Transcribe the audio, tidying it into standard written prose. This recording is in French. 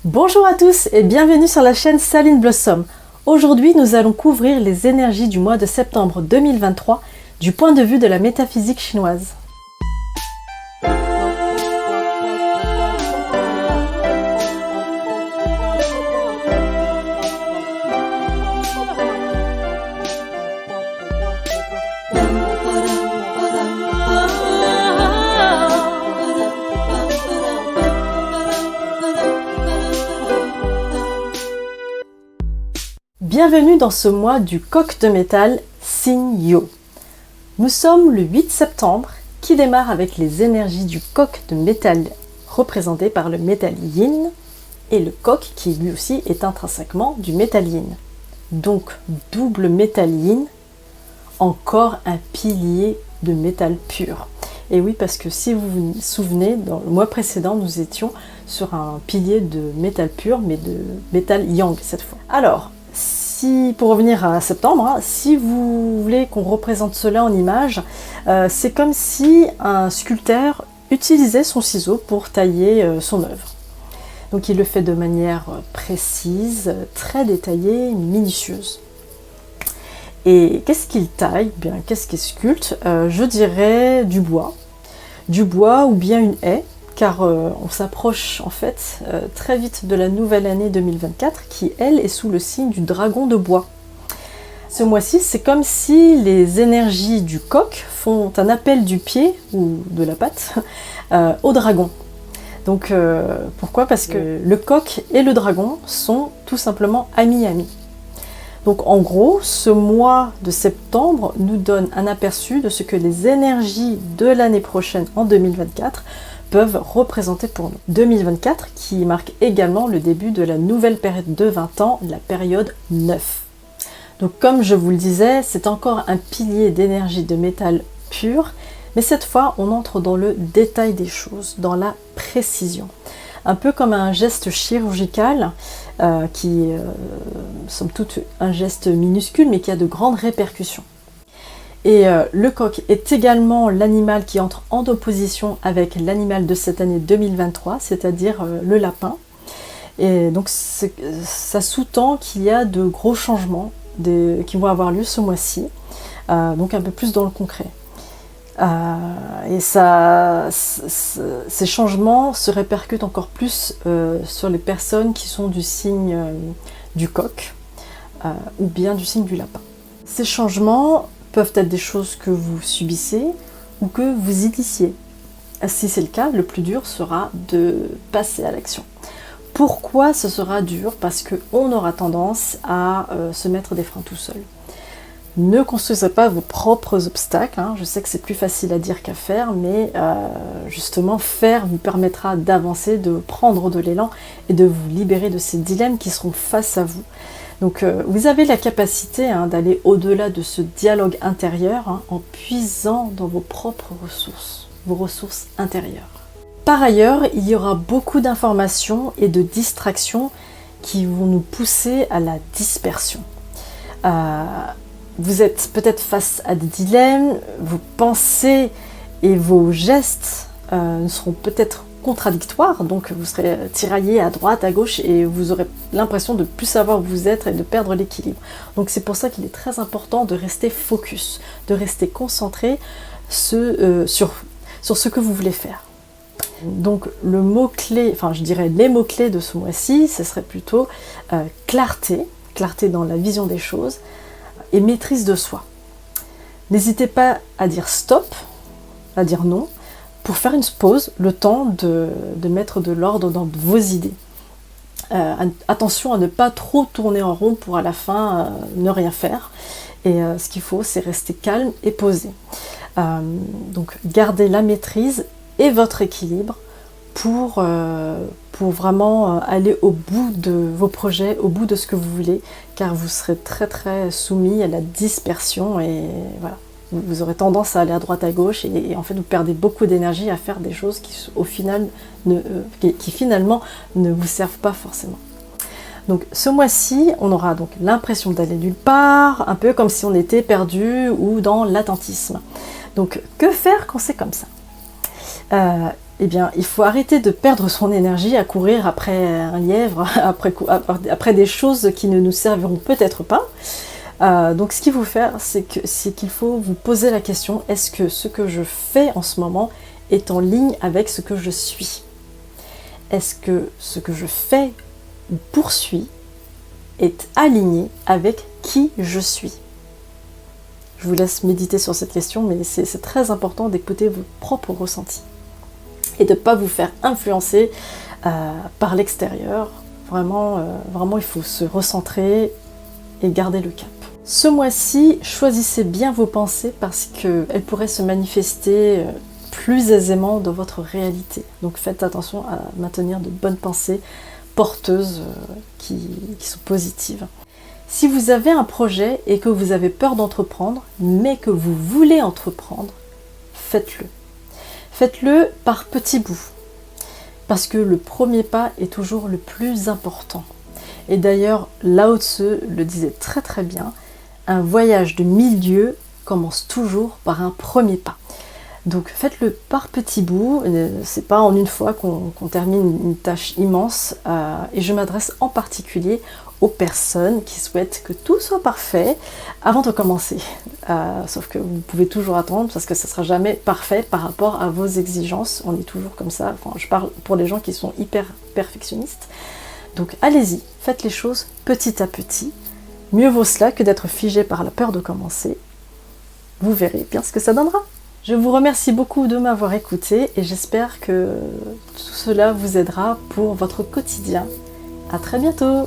Bonjour à tous et bienvenue sur la chaîne Saline Blossom. Aujourd'hui, nous allons couvrir les énergies du mois de septembre 2023 du point de vue de la métaphysique chinoise. Bienvenue dans ce mois du coq de métal Signe Yo. Nous sommes le 8 septembre qui démarre avec les énergies du coq de métal représenté par le métal yin et le coq qui lui aussi est intrinsèquement du métal yin. Donc double métal yin, encore un pilier de métal pur. Et oui, parce que si vous vous souvenez, dans le mois précédent, nous étions sur un pilier de métal pur, mais de métal yang cette fois. Alors, pour revenir à septembre, si vous voulez qu'on représente cela en image, c'est comme si un sculpteur utilisait son ciseau pour tailler son œuvre. Donc il le fait de manière précise, très détaillée, minutieuse. Et qu'est-ce qu'il taille? Bien, qu'est-ce qu'il sculpte? Je dirais du bois ou bien une haie. Car on s'approche en fait très vite de la nouvelle année 2024 qui, elle, est sous le signe du dragon de bois. Ce mois-ci, c'est comme si les énergies du coq font un appel du pied ou de la patte au dragon. Donc pourquoi? Parce que le coq et le dragon sont tout simplement amis-amis. Donc en gros, ce mois de septembre nous donne un aperçu de ce que les énergies de l'année prochaine en 2024 peuvent représenter pour nous. 2024 qui marque également le début de la nouvelle période de 20 ans, la période 9. Donc comme je vous le disais, c'est encore un pilier d'énergie de métal pur, mais cette fois on entre dans le détail des choses, dans la précision. Un peu comme un geste chirurgical qui est somme toute un geste minuscule mais qui a de grandes répercussions. Et le coq est également l'animal qui entre en opposition avec l'animal de cette année 2023, c'est-à-dire le lapin. Et donc ça sous-tend qu'il y a de gros changements qui vont avoir lieu ce mois-ci, donc un peu plus dans le concret. Et ces changements se répercutent encore plus sur les personnes qui sont du signe du coq ou bien du signe du lapin. Ces changements peuvent être des choses que vous subissez ou que vous initiez. Si c'est le cas, le plus dur sera de passer à l'action. Pourquoi ce sera dur? Parce qu'on aura tendance à se mettre des freins tout seul. Ne construisez pas vos propres obstacles. Je sais que c'est plus facile à dire qu'à faire, mais justement faire vous permettra d'avancer, de prendre de l'élan et de vous libérer de ces dilemmes qui seront face à vous. Donc vous avez la capacité d'aller au-delà de ce dialogue intérieur en puisant dans vos propres ressources, vos ressources intérieures. Par ailleurs, il y aura beaucoup d'informations et de distractions qui vont nous pousser à la dispersion. Vous êtes peut-être face à des dilemmes, vos pensées et vos gestes seront peut-être contradictoires, donc vous serez tiraillé à droite, à gauche et vous aurez l'impression de ne plus savoir où vous êtes et de perdre l'équilibre. Donc c'est pour ça qu'il est très important de rester focus, de rester concentré sur ce que vous voulez faire. Donc le mot-clé, enfin je dirais les mots-clés de ce mois-ci, ce serait plutôt clarté dans la vision des choses et maîtrise de soi. N'hésitez pas à dire stop, à dire non, pour faire une pause, le temps de mettre de l'ordre dans vos idées. Attention à ne pas trop tourner en rond pour à la fin ne rien faire. Et ce qu'il faut, c'est rester calme et posé. Donc gardez la maîtrise et votre équilibre pour vraiment aller au bout de vos projets, au bout de ce que vous voulez, car vous serez très très soumis à la dispersion et voilà. Vous aurez tendance à aller à droite à gauche et en fait vous perdez beaucoup d'énergie à faire des choses qui finalement ne vous servent pas forcément. Donc ce mois-ci, on aura donc l'impression d'aller nulle part, un peu comme si on était perdu ou dans l'attentisme. Donc que faire quand c'est comme ça? eh bien, il faut arrêter de perdre son énergie à courir après un lièvre, après des choses qui ne nous serviront peut-être pas. Donc ce qu'il faut faire, c'est qu'il faut vous poser la question, est-ce que ce que je fais en ce moment est en ligne avec ce que je suis? Est-ce que ce que je fais ou poursuis est aligné avec qui je suis? Je vous laisse méditer sur cette question, mais c'est très important d'écouter vos propres ressentis et de ne pas vous faire influencer par l'extérieur. Vraiment, il faut se recentrer et garder le cap. Ce mois-ci, choisissez bien vos pensées parce qu'elles pourraient se manifester plus aisément dans votre réalité. Donc faites attention à maintenir de bonnes pensées porteuses qui sont positives. Si vous avez un projet et que vous avez peur d'entreprendre, mais que vous voulez entreprendre, faites-le. Faites-le par petits bouts, parce que le premier pas est toujours le plus important. Et d'ailleurs, Lao Tzu le disait très très bien, un voyage de 1000 lieues commence toujours par un premier pas. Donc faites-le par petits bouts, c'est pas en une fois qu'on termine une tâche immense, et je m'adresse en particulier aux personnes qui souhaitent que tout soit parfait avant de commencer. Sauf que vous pouvez toujours attendre parce que ça ne sera jamais parfait par rapport à vos exigences. On est toujours comme ça. Enfin, je parle pour les gens qui sont hyper perfectionnistes. Donc allez-y, faites les choses petit à petit. Mieux vaut cela que d'être figé par la peur de commencer. Vous verrez bien ce que ça donnera. Je vous remercie beaucoup de m'avoir écouté et j'espère que tout cela vous aidera pour votre quotidien. À très bientôt!